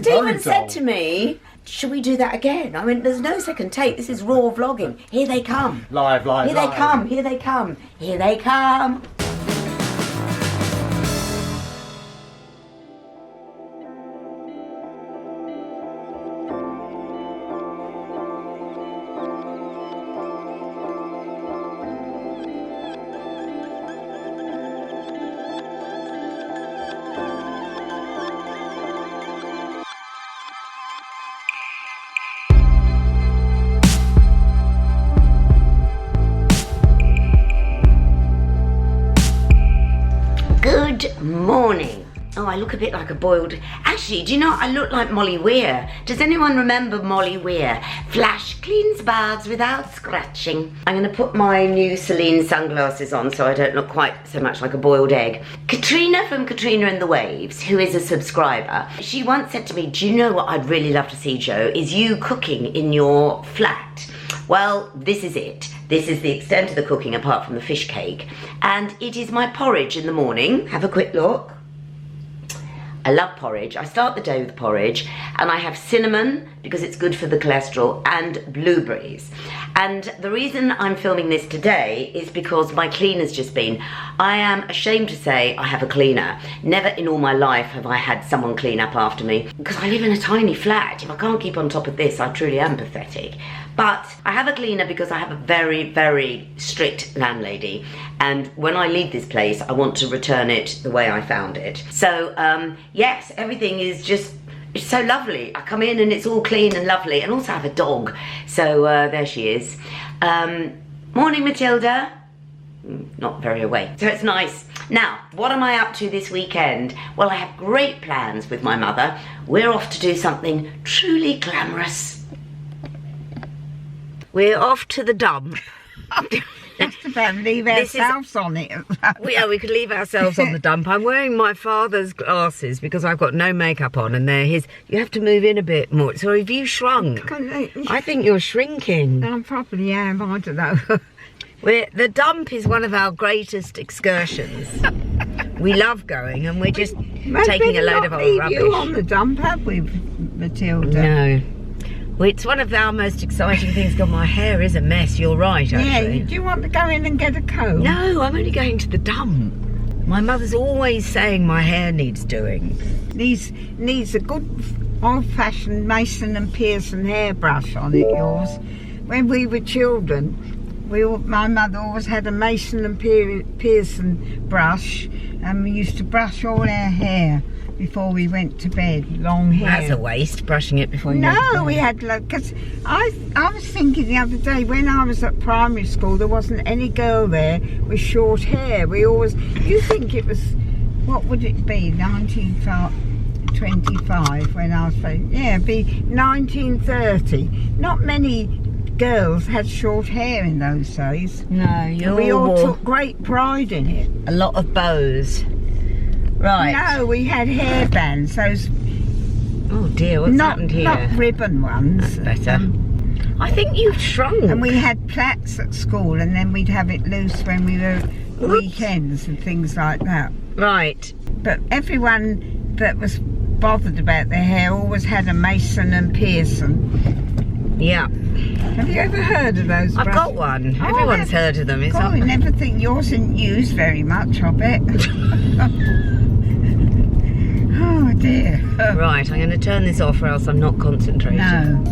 Stephen said to me, should we do that again? I went, there's no second take. This is raw vlogging. Here they come. Live. Here they come. Here they come. Here they come. Good morning. Oh, I look a bit like a boiled... Actually, do you know, I look like Molly Weir. Does anyone remember Molly Weir? Flash cleans baths without scratching. I'm going to put my new Celine sunglasses on so I don't look quite so much like a boiled egg. Katrina from Katrina and the Waves, who is a subscriber, she once said to me, do you know what I'd really love to see, Jo, is you cooking in your flat. Well, this is it. This is the extent of the cooking apart from the fish cake. And it is my porridge in the morning. Have a quick look. I love porridge. I start the day with porridge and I have cinnamon because it's good for the cholesterol and blueberries. And the reason I'm filming this today is because my cleaner's just been. I am ashamed to say I have a cleaner. Never in all my life have I had someone clean up after me because I live in a tiny flat. If I can't keep on top of this, I truly am pathetic. But I have a cleaner because I have a very, very strict landlady. And when I leave this place, I want to return it the way I found it. So, yes, everything is just, it's so lovely. I come in and it's all clean and lovely. And also I have a dog. So, there she is. Morning, Matilda. Not very awake. So it's nice. Now, what am I up to this weekend? Well, I have great plans with my mother. We're off to do something truly glamorous. We're off to the dump. Just about leave ourselves on it. We could leave ourselves on the dump. I'm wearing my father's glasses because I've got no makeup on and they're his. You have to move in a bit more. So have you shrunk? I think you're shrinking. I probably am, I don't know. The dump is one of our greatest excursions. We love going and we're just taking a load of old rubbish. You on the dump, have we, Matilda? No. Well, it's one of our most exciting things. God, my hair is a mess. You're right, actually. Yeah, do you want to go in and get a comb? No, I'm only going to the dump. My mother's always saying my hair needs doing. Needs a good old-fashioned Mason and Pearson hairbrush on it, yours. When we were children, my mother always had a Mason and Pearson brush, and we used to brush all our hair before we went to bed, long hair. That's a waste, brushing it before you went to bed. No, we had, because I was thinking the other day, when I was at primary school, there wasn't any girl there with short hair. You think it was, what would it be, 1925 when I was, yeah, it'd be 1930. Not many girls had short hair in those days. No, we all took great pride in it. A lot of bows. Right. No, we had hairbands. Those. Oh dear, what's happened here? Not ribbon ones. That's better. I think you've shrunk. And we had plaits at school, and then we'd have it loose when we were weekends and things like that. Right. But everyone that was bothered about their hair always had a Mason and Pearson. Yeah. Have you ever heard of those? I've got one. Everyone's heard of them. I never think yours isn't used very much, I bet. Oh dear. Right, I'm going to turn this off or else I'm not concentrating. No.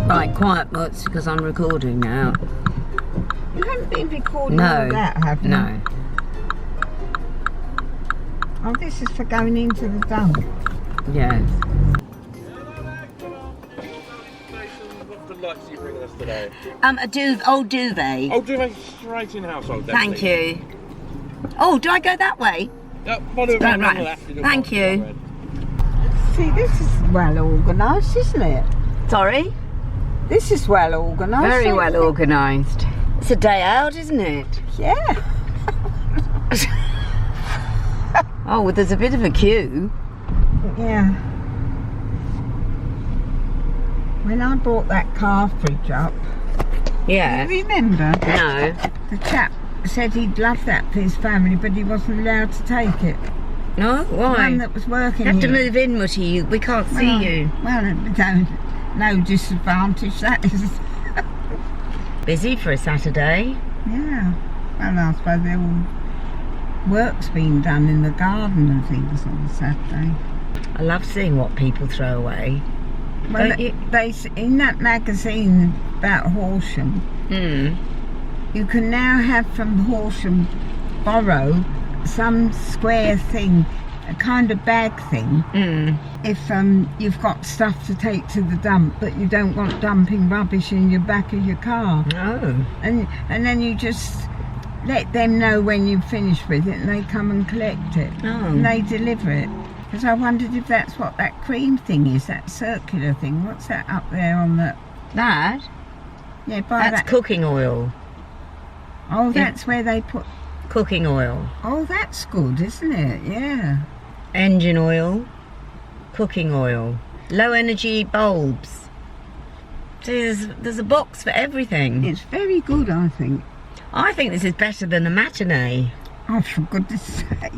Right, quiet butts because I'm recording now. You haven't been recording all that, have you? No. Oh, this is for going into the dump. Yes. What delights are you bringing us today? Old duvet. Oh, duvet straight in household. Thank you. Oh, do I go that way? Yep, right. Thank you. See, this is well organised, isn't it? Sorry? This is well organised. Very well organised. It's a day out, isn't it? Yeah. Oh, well, there's a bit of a queue. Yeah. When I brought that car fridge up, Yeah. You remember? No. The chap said he'd love that for his family, but he wasn't allowed to take it. No? The Why? one that was working You have to here. move in, Mutty. We can't see you. Well, no disadvantage, that is. Busy for a Saturday. Yeah. Well, I suppose they're all work's been done in the garden and things on Saturday. I love seeing what people throw away. Well, Don't you? they in that magazine about Horsham, you can now have from Horsham borrow some square thing, a kind of bag thing, if you've got stuff to take to the dump, but you don't want dumping rubbish in your back of your car. Oh. And then you just let them know when you've finished with it, and they come and collect it. Oh. And they deliver it. Because I wondered if that's what that cream thing is, that circular thing. What's that up there on the... That? Yeah, by That's that... cooking oil. Oh, that's where they put... Cooking oil. Oh, that's good, isn't it? Yeah. Engine oil. Cooking oil. Low energy bulbs. See, there's a box for everything. It's very good, I think. I think this is better than a matinee. Oh, for goodness sake.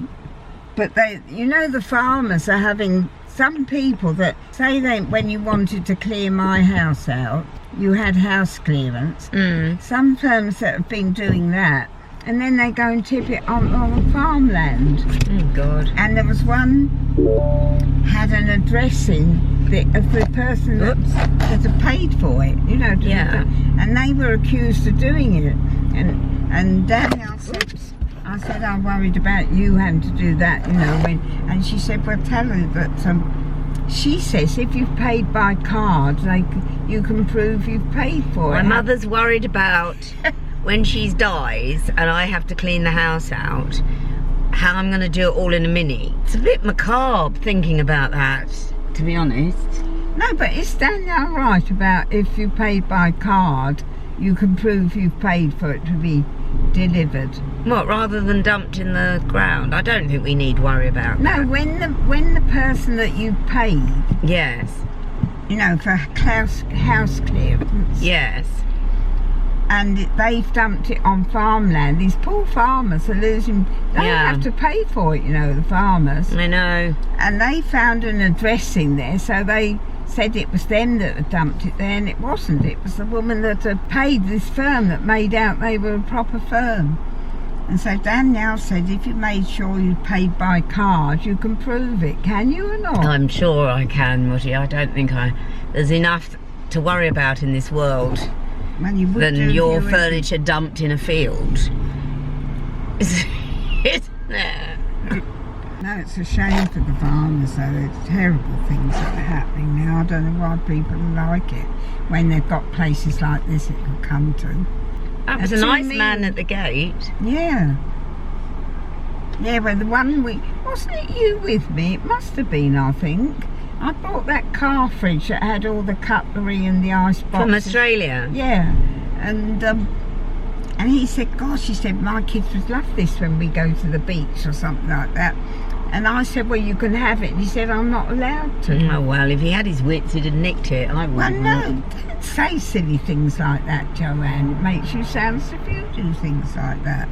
But they, you know, the farmers are having some people that say they, when you wanted to clear my house out, you had house clearance. Some firms that have been doing that, and then they go and tip it on farmland. Oh God. And there was one had an address in of the person that had paid for it, you know. And they were accused of doing it. And Danielle said, I said, I'm worried about you having to do that, you know. And she said, well, tell her that she says if you've paid by card, you can prove you've paid for it. My mother's worried about when she dies and I have to clean the house out, how I'm going to do it all in a minute. It's a bit macabre thinking about that, to be honest. No, but is Danielle right about if you paid by card, you can prove you've paid for it to be delivered? What, rather than dumped in the ground? I don't think we need worry about that. No, when the person that you paid, Yes. you know, for house clearance, Yes. and they've dumped it on farmland, these poor farmers are losing. They have to pay for it, you know, the farmers. I know. And they found an address in there, so they said it was them that had dumped it there, and it wasn't. It was the woman that had paid this firm that made out they were a proper firm. And so Danielle said, if you made sure you paid by card, you can prove it. Can you or not? I'm sure I can, Mutty. I don't think there's enough to worry about in this world Well, you would than do your if you were- furniture dumped in a field. Isn't there? No, it's a shame for the farmers, though. There's terrible things that are happening now. I don't know why people like it when they've got places like this it can come to. That was a That's what I nice mean. man at the gate. Yeah. Yeah, well, the one wasn't it you with me? It must have been, I think. I bought that car fridge that had all the cutlery and the ice boxes. From Australia. Yeah. And he said, gosh, he said, my kids would love this when we go to the beach or something like that. And I said, well, you can have it. And he said, I'm not allowed to. Oh, well, if he had his wits, he'd have nicked it. I Well, wouldn't. no, don't say silly things like that, Joanne. It makes you sound as if you do things like that.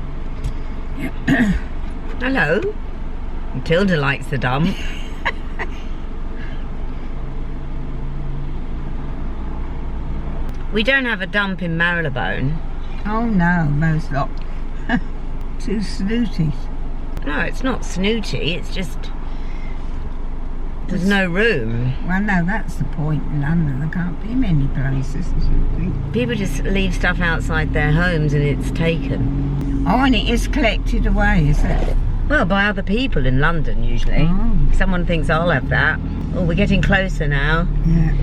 Hello. Matilda likes the dump. We don't have a dump in Marylebone. Oh no, most not. Too snooty. No, it's not snooty, it's just there's no room. Well, no, that's the point in London. There can't be many places, I should think. People just leave stuff outside their homes and it's taken. Oh, and it is collected away, is it? Well, by other people in London usually. Oh. Someone thinks I'll have that. Oh, we're getting closer now. Yeah.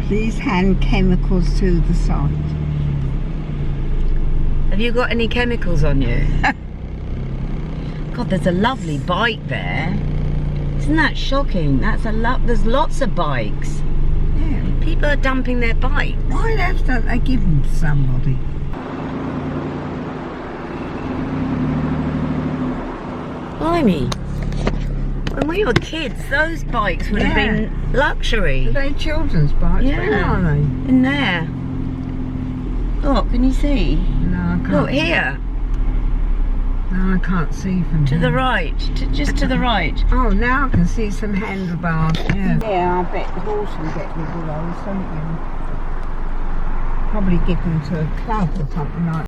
Please hand chemicals to the site. Have you got any chemicals on you? God, there's a lovely bike there. Isn't that shocking? There's lots of bikes. Yeah. People are dumping their bikes. Why else don't they give them to somebody? Blimey. When we were kids, those bikes would have Yeah. been luxury. Are they children's bikes? Yeah. Where are they? In there. Look, can you see? No, I can't. Look, here. No, I can't see from To here. the right. Just to the right. Oh, now I can see some handlebars. Yeah. Yeah, I bet the horse will get rid of those, something. Probably give them to a club or something like that.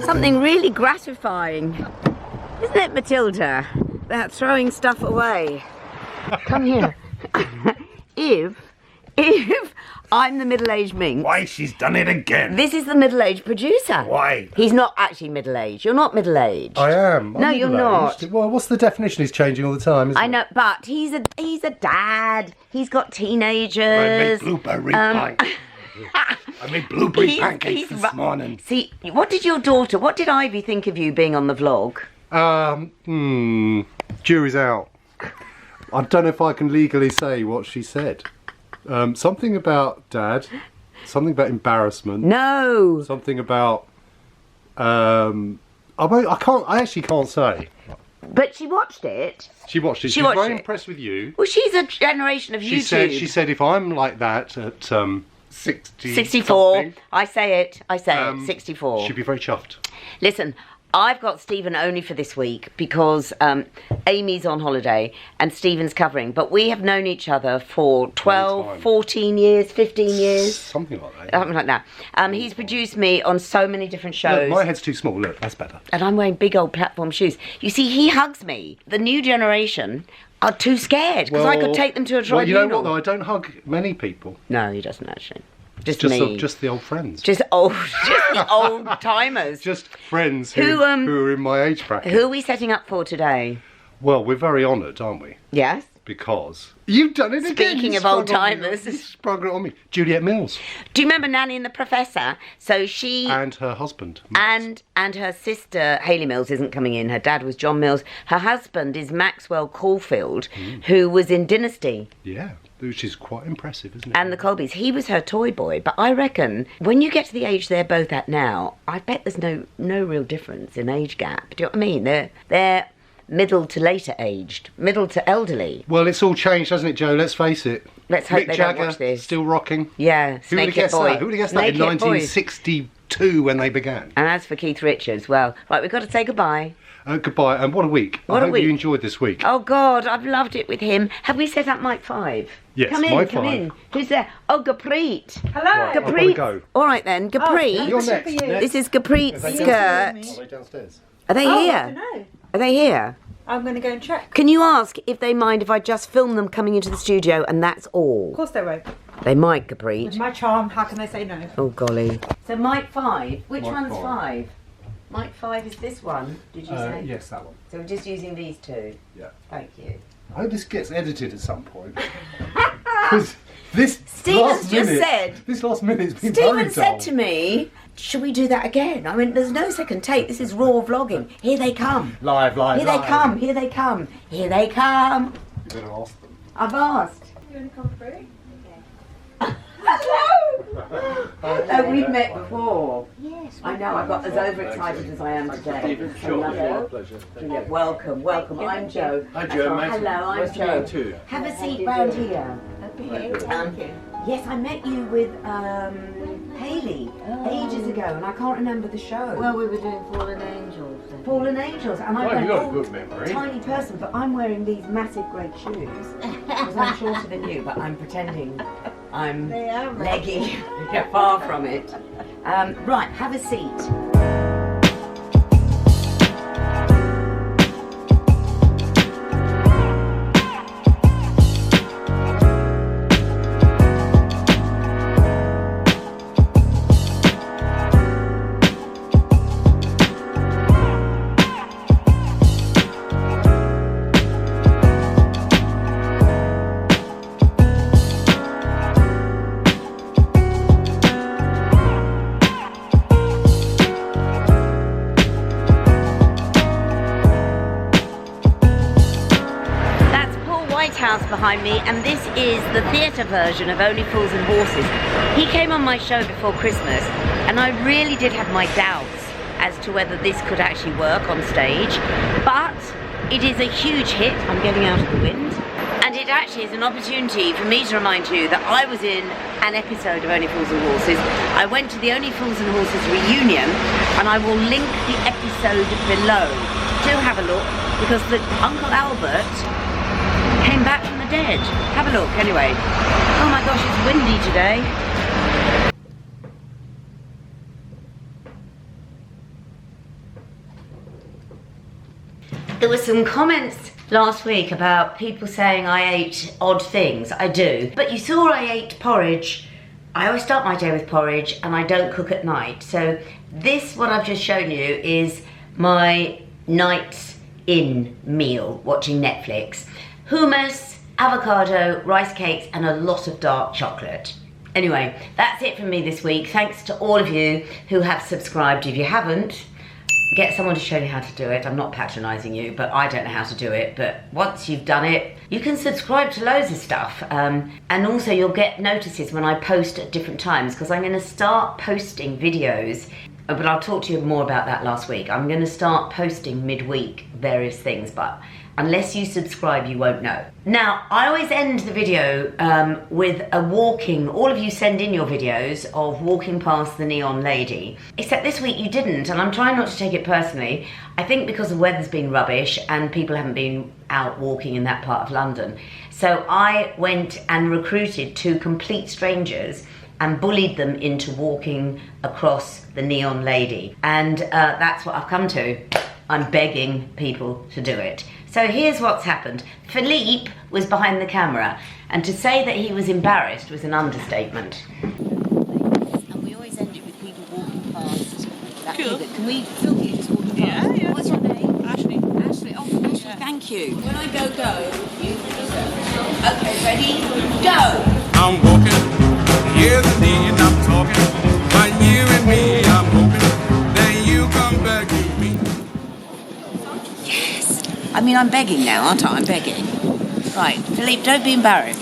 Something really gratifying, isn't it, Matilda? About throwing stuff away. Come here. if I'm the middle-aged minx. Why, she's done it again. This is the middle-aged producer. Why? He's not actually middle-aged. You're not middle-aged. I am. No, you're not. Well, what's the definition? He's changing all the time, isn't I know, but he's a dad. He's got teenagers. I made blueberry pie. I made blueberry pancakes this morning. See, what did Ivy think of you being on the vlog? Jury's out. I don't know if I can legally say what she said. Something about Dad. Something about embarrassment. No. Something about. I actually can't say. But she watched it. She watched it. She She's watched very it. impressed with you. Well, she's a generation of YouTube. She said if I'm like that at 60 64. something, I say it. 64. she'd be very chuffed. Listen, I've got Stephen only for this week because Amy's on holiday and Stephen's covering. But we have known each other for 12, 14 years, 15 years. Something like that. Something like that. He's produced me on so many different shows. Look, my head's too small. Look, that's better. And I'm wearing big old platform shoes. You see, he hugs me. The new generation are too scared because I could take them to a tribunal. Well, you know what though? I don't hug many people. No, he doesn't actually. Just Just me. just the old friends. Just the old timers. Just friends who are in my age bracket. Who are we setting up for today? Well, we're very honoured, aren't we? Yes. Because you've done it again. Speaking You of old sprung on me. timers. You sprung it on me. Juliet Mills Do you remember Nanny and the Professor? So she and her husband. Max. and her sister Hayley Mills isn't coming in. Her dad was John Mills. Her husband is Maxwell Caulfield, who was in Dynasty. Yeah, which is quite impressive, isn't it? And the Colbys. He was her toy boy. But I reckon when you get to the age they're both at now, I bet there's no real difference in age gap. Do you know what I mean? They're middle to later aged, middle to elderly. Well, it's all changed, hasn't it, Joe? Let's face it. Let's hope Mick they Jagger, don't watch this. still rocking. Yeah, Who would have Snake Hit guessed Boy. that? Who would have guessed that in Snake Hit Boy. 1962 when they began? And as for Keith Richards, well, right, we've got to say goodbye. Goodbye, and what a week. What a I hope week. you enjoyed this week. Oh God, I've loved it with him. Have we set up mic 5? Yes, come in, mic come 5. in. Who's there? Oh, Gurpreet. Hello. Right, I've gotta Gurpreet. go. All right then, Gurpreet. You're next. This is Gurpreet's Are they skirt. downstairs? Are they downstairs? Are they I here? don't know. Are they here? I'm going to go and check. Can you ask if they mind if I just film them coming into the studio and that's Of all? course they won't. They might, With Gurpreet. my charm, how can they say no? Oh golly. So mic 5. Which Mic one's 5. 5? Mic 5 is this one. Did you say? Yes, that one. So we're just using these two. Yeah. Thank you. I hope this gets edited at some point. Because this Stephen's last just minute, said- this last minute's been Stephen very said dull. to me, should we do that again? I mean, there's no second take. This is raw vlogging. Here they come. Live. Here they come. Here they come. Here they come. You better ask them. I've asked. You want to come through? Hello. Hello. We've met before. Yes. I know. I got as overexcited as I am today. So lovely. Pleasure. Juliet, welcome, welcome. I'm Jo. Hi, Jo. Nice- Hello, I'm nice to meet Jo. you too. Have a seat round here. Okay. Yes, I met you with Hayley ages ago, and I can't remember the show. Well, we were doing Fallen Angels. then. Fallen Angels, and I'm Oh, you've got a an good memory. tiny person, but I'm wearing these massive great shoes. Because I'm shorter than you, but I'm pretending I'm They are leggy. You're far from it. Right, have a seat. behind me, and this is the theatre version of Only Fools and Horses. He came on my show before Christmas, and I really did have my doubts as to whether this could actually work on stage, but it is a huge hit. I'm getting out of the wind. And it actually is an opportunity for me to remind you that I was in an episode of Only Fools and Horses. I went to the Only Fools and Horses reunion, and I will link the episode below. Do have a look, because the Uncle Albert came back from the dead. Have a look anyway. Oh my gosh, it's windy today. There were some comments last week about people saying I ate odd things. I do. But you saw I ate porridge. I always start my day with porridge, and I don't cook at night. So this, what I've just shown you, is my night's in meal, watching Netflix. Hummus, avocado, rice cakes, and a lot of dark chocolate. Anyway, that's it from me this week. Thanks to all of you who have subscribed. If you haven't, get someone to show you how to do it. I'm not patronising you, but I don't know how to do it. But once you've done it, you can subscribe to loads of stuff. And also you'll get notices when I post at different times, because I'm going to start posting videos. But I'll talk to you more about that last week. I'm going to start posting midweek various things, but unless you subscribe, you won't know. Now, I always end the video with a walking. All of you send in your videos of walking past the neon lady. Except this week you didn't, and I'm trying not to take it personally. I think because the weather's been rubbish and people haven't been out walking in that part of London. So I went and recruited 2 complete strangers and bullied them into walking across the neon lady. And that's what I've come to. I'm begging people to do it. So here's what's happened. Philippe was behind the camera, and to say that he was embarrassed was an understatement. And we always end it with people walking past. That cool. Can we film you just walking past? Yeah. What's your name? Ashley. Ashley, oh Ashley, yeah. Thank you. When I go, you okay, ready? Go! I'm walking. Here's the need, I'm talking, but you and me, I'm hoping that you come back with me. Yes. I mean, I'm begging now, aren't I? I'm begging. Right, Philippe, don't be embarrassed.